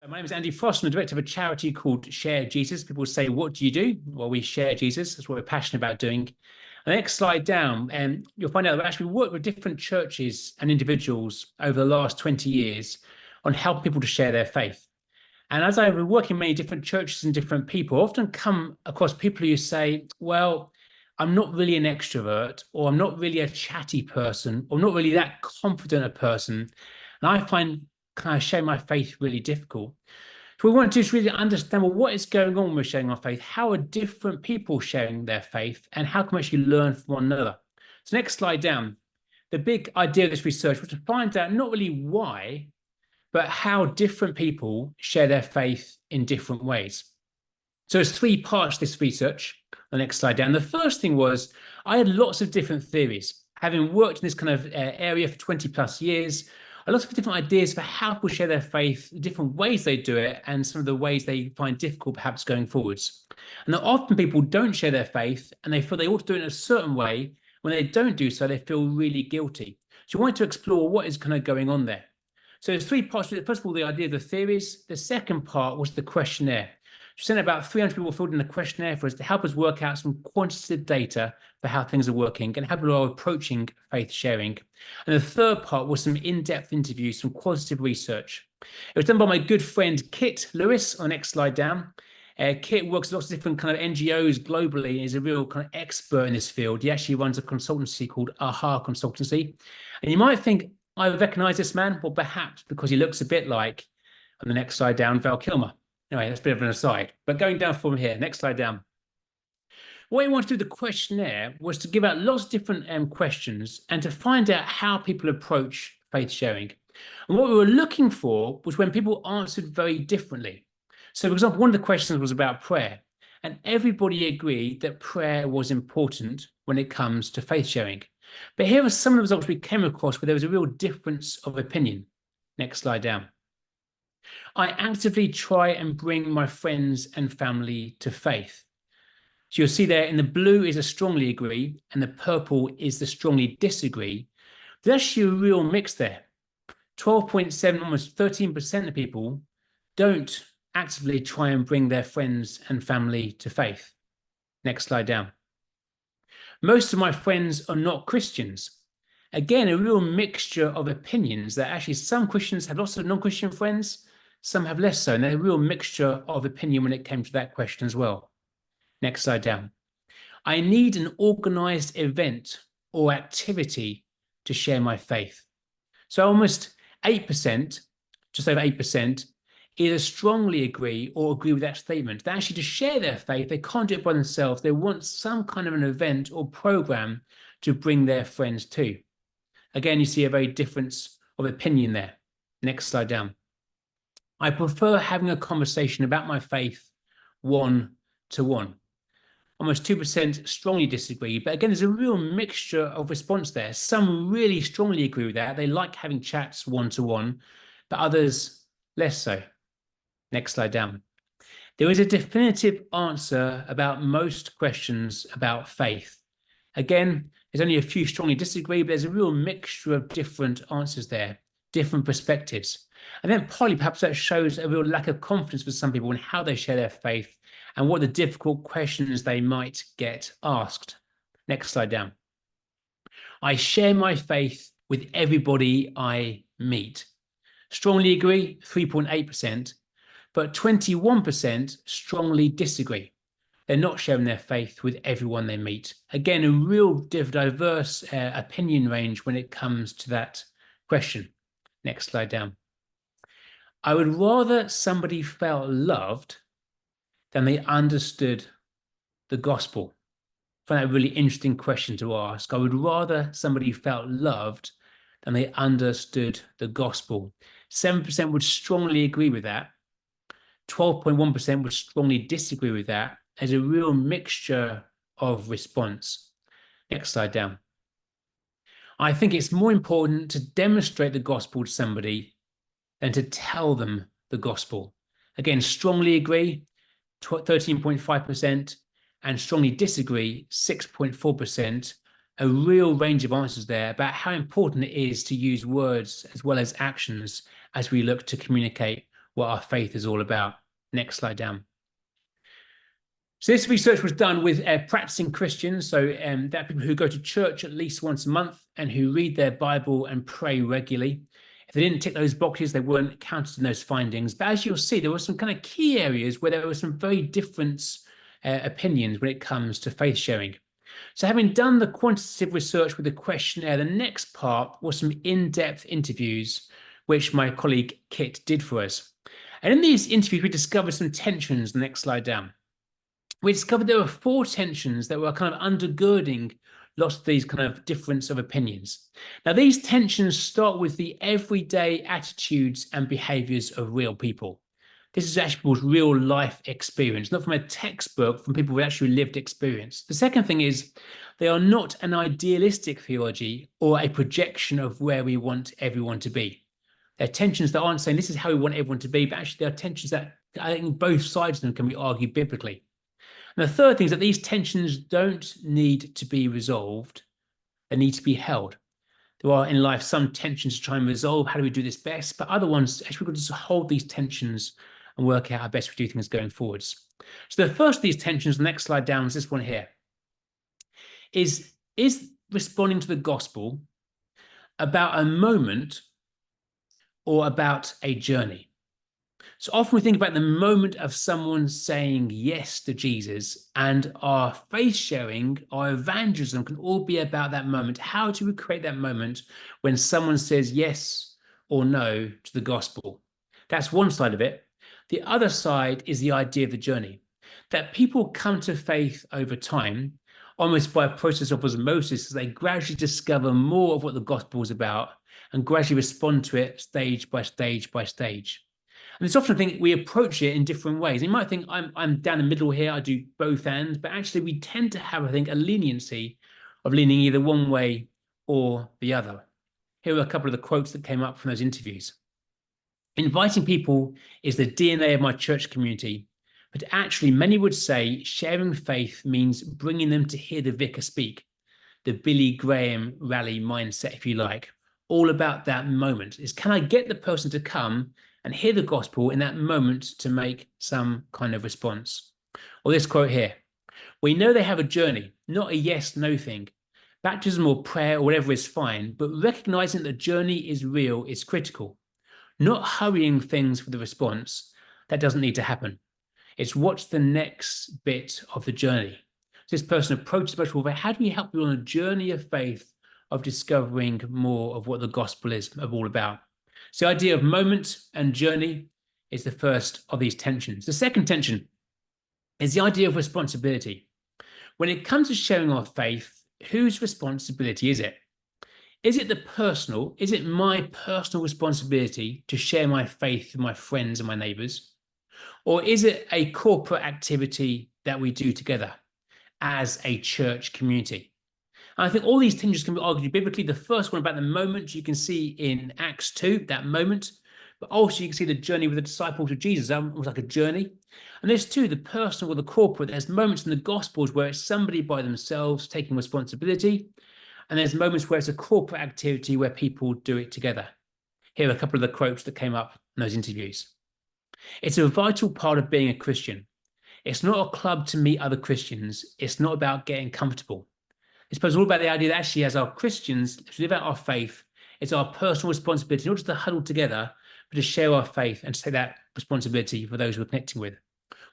My name is Andy Frost. I'm the director of a charity called Share Jesus. People say, what do you do? Well, we share Jesus. That's what we're passionate about doing. The next slide down, and you'll find out that we actually worked with different churches and individuals over the last 20 years on helping people to share their faith. And as I've been working in many different churches and different people, I often come across people who say, well, I'm not really an extrovert, or I'm not really a chatty person, or not really that confident a person. And I find kind of sharing my faith really difficult. So we want to just really understand, well, what is going on when we're sharing our faith? How are different people sharing their faith? And how can we actually learn from one another? So next slide down. The big idea of this research was to find out not really why, but how different people share their faith in different ways. So there's three parts to this research. The next slide down. The first thing was I had lots of different theories. Having worked in this kind of area for 20 plus years, a lot of different ideas for how people share their faith, the different ways they do it, and some of the ways they find difficult perhaps going forwards. And that often people don't share their faith and they feel they ought to do it in a certain way. When they don't do so, they feel really guilty. So we wanted to explore what is kind of going on there. So there's three parts. First of all, the idea of the theories. The second part was the questionnaire. We sent about 300 people filled in a questionnaire for us to help us work out some quantitative data for how things are working and how people are approaching faith sharing. And the third part was some in-depth interviews, some qualitative research. It was done by my good friend Kit Lewis. On the next slide down. Kit works with lots of different kind of NGOs globally and is a real kind of expert in this field. He actually runs a consultancy called AHA Consultancy. And you might think, I recognize this man, well, perhaps because he looks a bit like, on the next slide down, Val Kilmer. Anyway, that's a bit of an aside. But going down from here, next slide down. What we wanted to do with the questionnaire was to give out lots of different questions and to find out how people approach faith sharing. And what we were looking for was when people answered very differently. So, for example, one of the questions was about prayer. And everybody agreed that prayer was important when it comes to faith sharing. But here are some of the results we came across where there was a real difference of opinion. Next slide down. I actively try and bring my friends and family to faith. So you'll see there in the blue is a strongly agree and the purple is the strongly disagree. There's actually a real mix there. 12.7, almost 13% of people don't actively try and bring their friends and family to faith. Next slide down. Most of my friends are not Christians. Again, a real mixture of opinions that actually some Christians have lots of non-Christian friends, some have less so, and there's a real mixture of opinion when it came to that question as well. Next slide down. I need an organized event or activity to share my faith. So almost 8%, just over 8%, either strongly agree or agree with that statement. They actually, to share their faith, they can't do it by themselves. They want some kind of an event or program to bring their friends to. Again, you see a very difference of opinion there. Next slide down. I prefer having a conversation about my faith one-to-one. Almost 2% strongly disagree, but again, there's a real mixture of response there. Some really strongly agree with that. They like having chats one-to-one, but others less so. Next slide down. There is a definitive answer about most questions about faith. Again, there's only a few strongly disagree, but there's a real mixture of different answers there, different perspectives. And then partly perhaps that shows a real lack of confidence for some people in how they share their faith and what the difficult questions they might get asked. Next slide down. I share my faith with everybody I meet. Strongly agree, 3.8%, but 21% strongly disagree. They're not sharing their faith with everyone they meet. Again, a real diverse opinion range when it comes to that question. Next slide down. I would rather somebody felt loved than they understood the gospel. I find that a really interesting question to ask. I would rather somebody felt loved than they understood the gospel. 7% would strongly agree with that. 12.1% would strongly disagree with that. There's a real mixture of response. Next slide down. I think it's more important to demonstrate the gospel to somebody than to tell them the gospel. Again, strongly agree, 13.5%, and strongly disagree, 6.4%. A real range of answers there about how important it is to use words as well as actions as we look to communicate what our faith is all about. Next slide down. So this research was done with practicing Christians, so that are people who go to church at least once a month and who read their Bible and pray regularly. If they didn't tick those boxes, they weren't counted in those findings. But as you'll see, there were some kind of key areas where there were some very different opinions when it comes to faith sharing. So having done the quantitative research with the questionnaire, the next part was some in-depth interviews, which my colleague Kit did for us. And in these interviews, we discovered some tensions. The next slide down. We discovered there were 4 tensions that were kind of undergirding lots of these kind of difference of opinions. Now, these tensions start with the everyday attitudes and behaviors of real people. This is actually people's real life experience, not from a textbook, from people with actually lived experience. The second thing is they are not an idealistic theology or a projection of where we want everyone to be. They're tensions that aren't saying this is how we want everyone to be, but actually there are tensions that I think both sides of them can be argued biblically. And the third thing is that these tensions don't need to be resolved. They need to be held. There are in life some tensions to try and resolve. How do we do this best? But other ones, actually, we've got to just hold these tensions and work out how best we do things going forwards. So the first of these tensions, the next slide down is this one here, is responding to the gospel about a moment or about a journey? So often we think about the moment of someone saying yes to Jesus, and our faith sharing, our evangelism can all be about that moment. How do we create that moment when someone says yes or no to the gospel? That's one side of it. The other side is the idea of the journey, that people come to faith over time, almost by a process of osmosis, as they gradually discover more of what the gospel is about and gradually respond to it stage by stage by stage. And it's often a thing we approach it in different ways. You might think I'm down the middle here, I do both ends, but actually we tend to have, I think, a leniency of leaning either one way or the other. Here are a couple of the quotes that came up from those interviews. Inviting people is the DNA of my church community, but actually many would say sharing faith means bringing them to hear the vicar speak, the Billy Graham rally mindset, if you like. All about that moment is, can I get the person to come and hear the gospel in that moment to make some kind of response? Or this quote here, we know they have a journey, not a yes-no thing. Baptism or prayer or whatever is fine, but recognizing that the journey is real is critical. Not hurrying things for the response, that doesn't need to happen. It's what's the next bit of the journey. This person approaches the gospel, how do we help you on a journey of faith of discovering more of what the gospel is all about? So the idea of moment and journey is the first of these tensions. The second tension is the idea of responsibility. When it comes to sharing our faith, whose responsibility is it? Is it is it my personal responsibility to share my faith with my friends and my neighbors? Or is it a corporate activity that we do together as a church community? And I think all these tensions can be argued biblically. The first one about the moment you can see in Acts 2, that moment, but also you can see the journey with the disciples of Jesus. That was like a journey. And there's two, the personal or the corporate. There's moments in the Gospels where it's somebody by themselves taking responsibility. And there's moments where it's a corporate activity where people do it together. Here are a couple of the quotes that came up in those interviews. It's a vital part of being a Christian. It's not a club to meet other Christians. It's not about getting comfortable. It's all about the idea that actually as our Christians, to live out our faith, it's our personal responsibility, not just to huddle together, but to share our faith and to take that responsibility for those we're connecting with.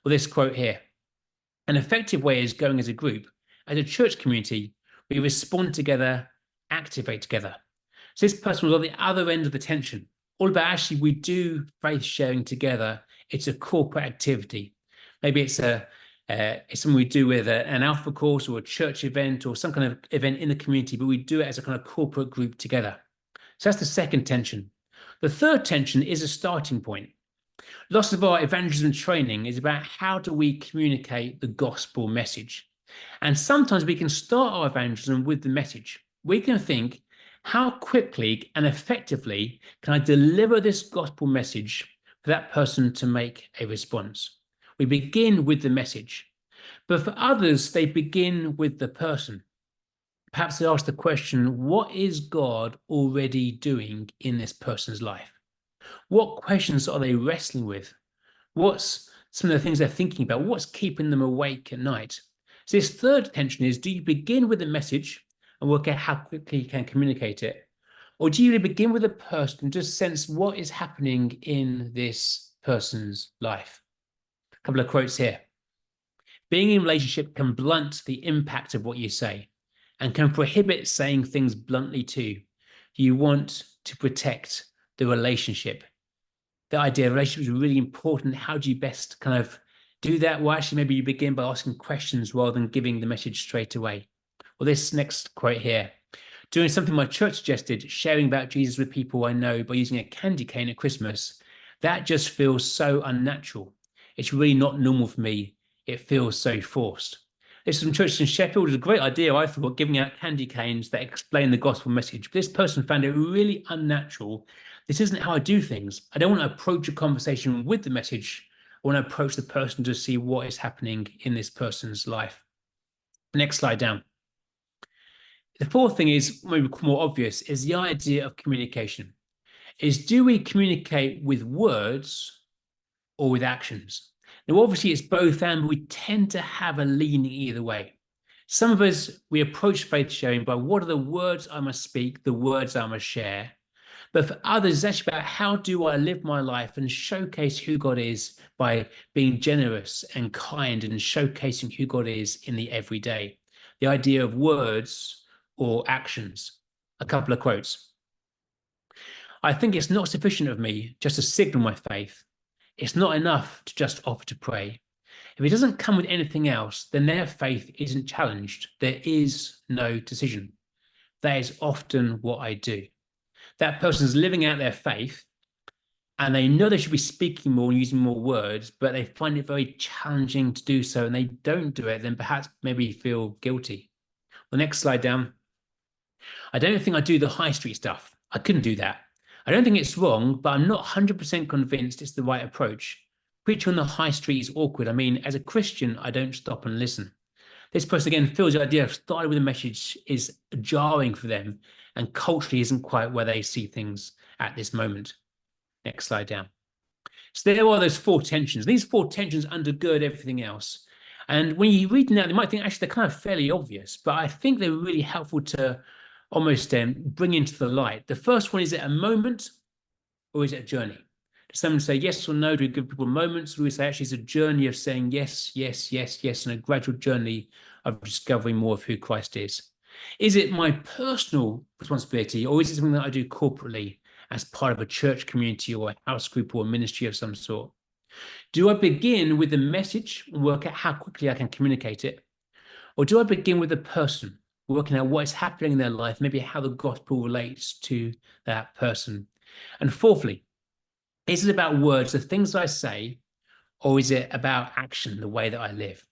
Well, this quote here, an effective way is going as a group. As a church community, we respond together, activate together. So this person was on the other end of the tension, all about actually we do faith sharing together. It's a corporate activity. Maybe it's something we do with an alpha course or a church event or some kind of event in the community, but we do it as a kind of corporate group together. So that's the second tension. The third tension is a starting point. Lots of our evangelism training is about how do we communicate the gospel message. And sometimes we can start our evangelism with the message. We can think, how quickly and effectively can I deliver this gospel message for that person to make a response? We begin with the message. But for others, they begin with the person. Perhaps they ask the question, what is God already doing in this person's life? What questions are they wrestling with? What's some of the things they're thinking about? What's keeping them awake at night? So this third tension is, do you begin with a message and work out how quickly you can communicate it? Or do you begin with a person and just sense what is happening in this person's life? A couple of quotes here. Being in a relationship can blunt the impact of what you say and can prohibit saying things bluntly too. You want to protect the relationship. The idea of relationship is really important. How do you best kind of do that? Well, actually, maybe you begin by asking questions rather than giving the message straight away. Well, this next quote here, doing something my church suggested, sharing about Jesus with people I know by using a candy cane at Christmas, that just feels so unnatural. It's really not normal for me. It feels so forced. There's some churches in Sheffield. It's a great idea, I thought, giving out candy canes that explain the gospel message. But this person found it really unnatural. This isn't how I do things. I don't want to approach a conversation with the message. I want to approach the person to see what is happening in this person's life. Next slide down. The fourth thing is maybe more obvious, is the idea of communication. Is, do we communicate with words or with actions? Now, obviously, it's both and, but we tend to have a leaning either way. Some of us, we approach faith sharing by what are the words I must speak, the words I must share. But for others, it's actually about how do I live my life and showcase who God is by being generous and kind and showcasing who God is in the everyday. The idea of words or actions. A couple of quotes. I think it's not sufficient of me just to signal my faith. It's not enough to just offer to pray. If it doesn't come with anything else, then their faith isn't challenged. There is no decision. That is often what I do. That person's living out their faith and they know they should be speaking more and using more words, but they find it very challenging to do so and they don't do it, then perhaps maybe feel guilty. The next slide down. I don't think I do the high street stuff. I couldn't do that. I don't think it's wrong, but I'm not 100% convinced it's the right approach. Preaching on the high street is awkward. I mean, as a Christian, I don't stop and listen. This person, again, feels the idea of starting with a message is jarring for them and culturally isn't quite where they see things at this moment. Next slide down. So there are those four tensions. These four tensions undergird everything else. And when you read them out, you might think actually they're kind of fairly obvious, but I think they're really helpful to almost bring into the light. The first one, is it a moment or is it a journey? Does someone say yes or no? Do we give people moments? Or do we say actually it's a journey of saying yes, yes, yes, yes, and a gradual journey of discovering more of who Christ is? Is it my personal responsibility or is it something that I do corporately as part of a church community or a house group or a ministry of some sort? Do I begin with the message and work out how quickly I can communicate it? Or do I begin with the person, working out what is happening in their life, maybe how the gospel relates to that person? And fourthly, is it about words, the things I say, or is it about action, the way that I live?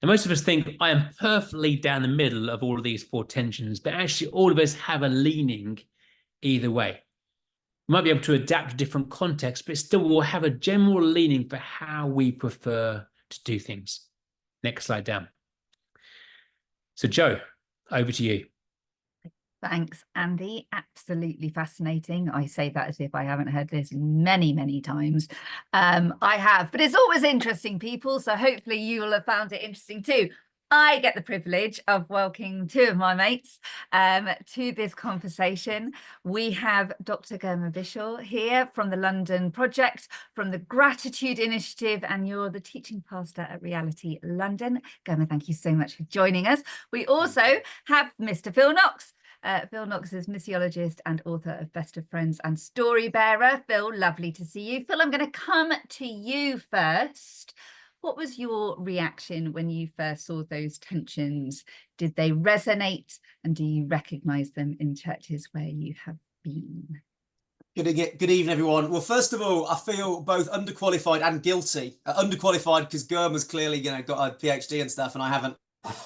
Now, most of us think I am perfectly down the middle of all of these four tensions, but actually all of us have a leaning either way. We might be able to adapt to different contexts, but still we'll have a general leaning for how we prefer to do things. Next slide down. So Jo, over to you. Thanks, Andy. Absolutely fascinating. I say that as if I haven't heard this many, many times. I have, but it's always interesting, people. So hopefully you will have found it interesting too. I get the privilege of welcoming two of my mates to this conversation. We have Dr. Germa Bishel here from the London Project, from the Gratitude Initiative, and you're the teaching pastor at Reality London. Germa, thank you so much for joining us. We also have Mr. Phil Knox. Phil Knox is missiologist and author of Best of Friends and Story Bearer. Phil, lovely to see you. Phil, I'm going to come to you first. What was your reaction when you first saw those tensions? Did they resonate, and do you recognise them in churches where you have been? Good evening, everyone. Well, first of all, I feel both underqualified and guilty. Underqualified because Germa's clearly, got a PhD and stuff, and I haven't.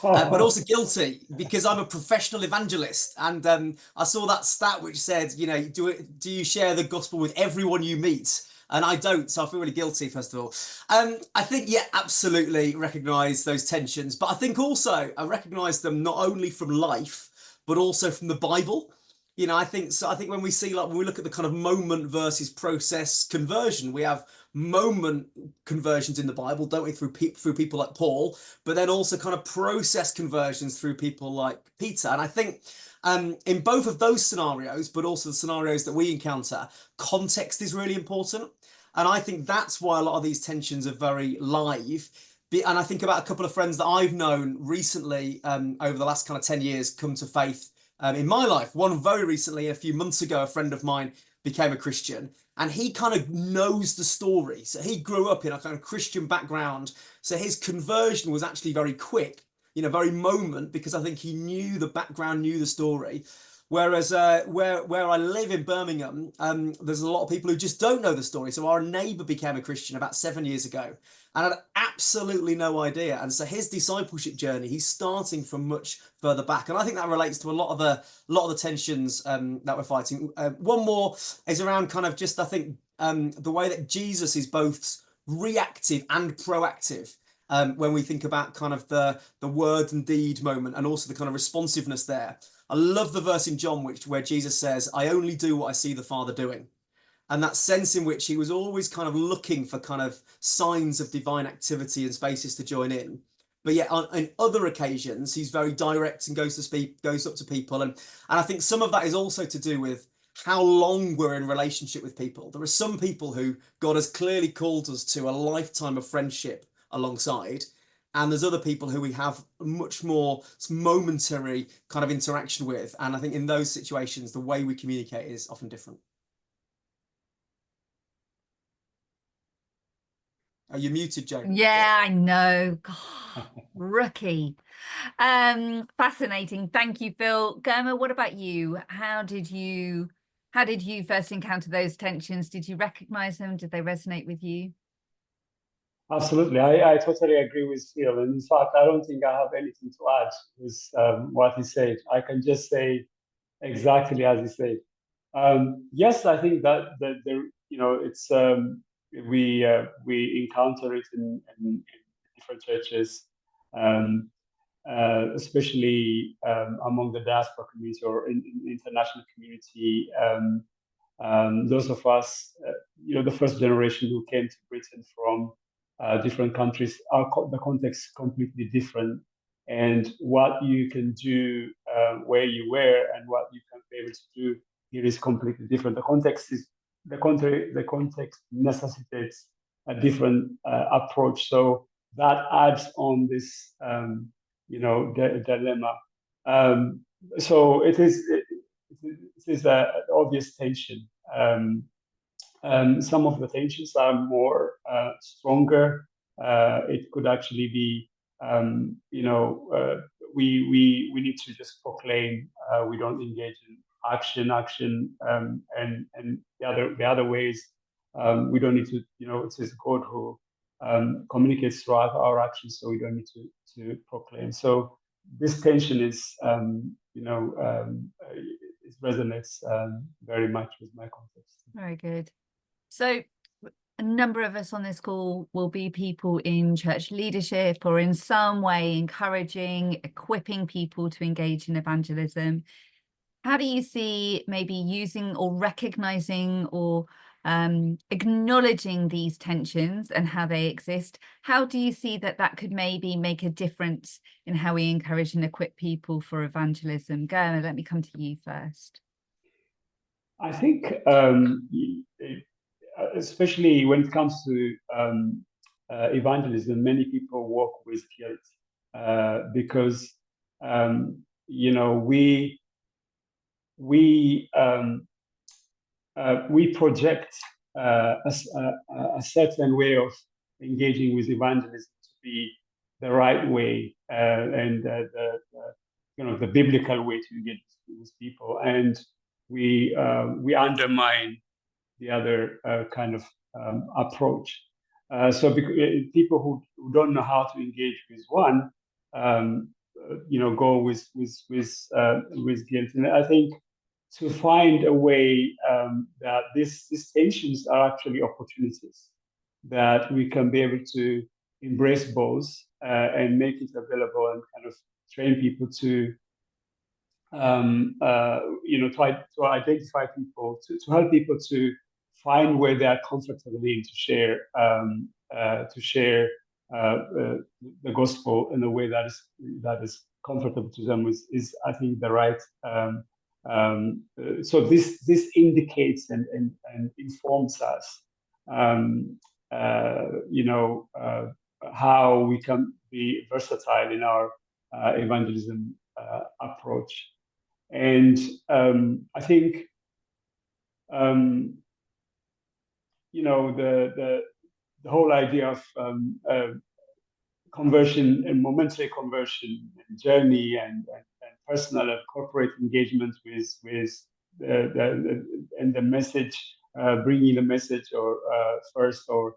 But also guilty because I'm a professional evangelist, and I saw that stat which said, do you share the gospel with everyone you meet? And I don't, so I feel really guilty, first of all. I think, yeah, absolutely recognise those tensions, but I think also I recognise them not only from life, but also from the Bible. You know, I think so. I think when we see, like, when we look at the kind of moment versus process conversion, we have moment conversions in the Bible, don't we, through people like Paul, but then also kind of process conversions through people like Peter. And I think in both of those scenarios, but also the scenarios that we encounter, context is really important. And I think that's why a lot of these tensions are very live. And I think about a couple of friends that I've known recently over the last kind of 10 years come to faith in my life. One very recently, a few months ago, a friend of mine became a Christian, and he kind of knows the story. So he grew up in a kind of Christian background. So his conversion was actually very quick, you know, very moment, because I think he knew the background, knew the story. Whereas where I live in Birmingham, there's a lot of people who just don't know the story. So our neighbour became a Christian about 7 years ago, and had absolutely no idea. And so his discipleship journey, he's starting from much further back. And I think that relates to a lot of the tensions that we're fighting. One more is around kind of just, I think, the way that Jesus is both reactive and proactive. When we think about kind of the word and deed moment, and also the kind of responsiveness there. I love the verse in John where Jesus says, "I only do what I see the Father doing." And that sense in which he was always kind of looking for kind of signs of divine activity and spaces to join in. But yet on other occasions, he's very direct and goes up to people. And I think some of that is also to do with how long we're in relationship with people. There are some people who God has clearly called us to a lifetime of friendship alongside. And there's other people who we have much more momentary kind of interaction with. And I think in those situations, the way we communicate is often different. Are you muted, Joe? Yeah, I know. God, rookie. Fascinating. Thank you, Phil. Germa, what about you? How did you first encounter those tensions? Did you recognize them? Did they resonate with you? Absolutely. I totally agree with Phil. And in fact, I don't think I have anything to add with what he said. I can just say exactly as he said. Yes, I think that it's we encounter it in different churches, especially among the diaspora community or in international community. Those of us, the first generation who came to Britain from different countries, the context is completely different, and what you can do where you were and what you can be able to do here is completely different. The context necessitates a different approach. So that adds on this, dilemma. So it is an obvious tension. Some of the tensions are more stronger. It could actually be, we need to just proclaim. We don't engage in action, and the other ways. We don't need to, it is God who communicates throughout our actions, so we don't need to proclaim. So this tension is, it resonates very much with my context. Very good. So a number of us on this call will be people in church leadership or in some way encouraging, equipping people to engage in evangelism. How do you see maybe using or recognizing or acknowledging these tensions and how they exist? How do you see that could maybe make a difference in how we encourage and equip people for evangelism? Germa, let me come to you first. I think especially when it comes to evangelism, many people walk with guilt because we project a certain way of engaging with evangelism to be the right way and the biblical way to engage with people, and we undermine the other kind of approach. So people who don't know how to engage with one, go with guilt. And I think to find a way that these tensions are actually opportunities, that we can be able to embrace both and make it available and kind of train people to to identify people, to help people to find where they are comfortable in to share the gospel in a way that is comfortable to them is I think the right. So this indicates and informs us, how we can be versatile in our evangelism approach. And I think the whole idea of conversion and momentary conversion and journey and personal and corporate engagement with and the message, bringing the message or first, or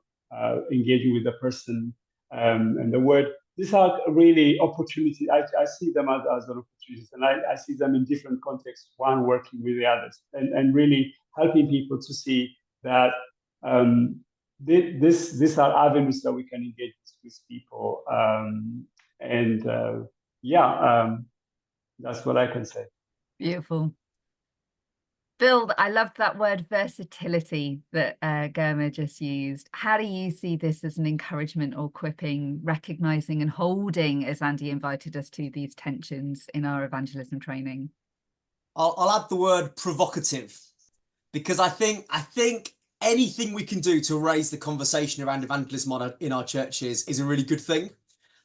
engaging with the person and the word. These are really opportunities. I see them as an opportunities, and I see them in different contexts, one working with the others, and really helping people to see that these are avenues that we can engage with people. That's what I can say. Beautiful. Bill, I loved that word versatility that Germa just used. How do you see this as an encouragement or equipping, recognizing and holding, as Andy invited us to, these tensions in our evangelism training? I'll add the word provocative, because I think anything we can do to raise the conversation around evangelism in our churches is a really good thing.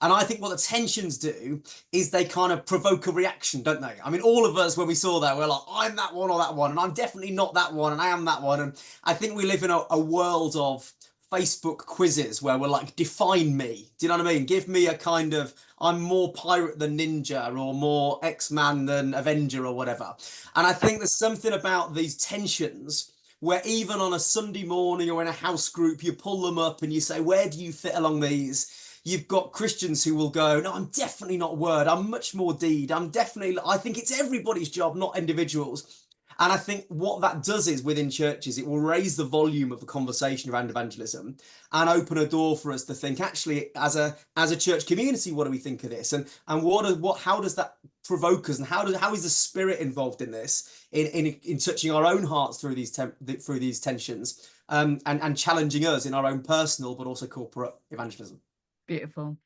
And I think what the tensions do is they kind of provoke a reaction, don't they? I mean, all of us, when we saw that, we're like, I'm that one or that one, and I'm definitely not that one, and I am that one. And I think we live in a world of Facebook quizzes where we're like, define me. Do you know what I mean? Give me a kind of, I'm more pirate than ninja, or more X-Man than Avenger, or whatever. And I think there's something about these tensions where even on a Sunday morning or in a house group, you pull them up and you say, where do you fit along these? You've got Christians who will go, no, I'm definitely not word. I'm much more deed. I think it's everybody's job, not individuals. And I think what that does is, within churches, it will raise the volume of the conversation around evangelism and open a door for us to think, actually, as a church community, what do we think of this? And how does that provoke us? And how is the Spirit involved in this, in touching our own hearts through these tensions, and challenging us in our own personal but also corporate evangelism? Beautiful.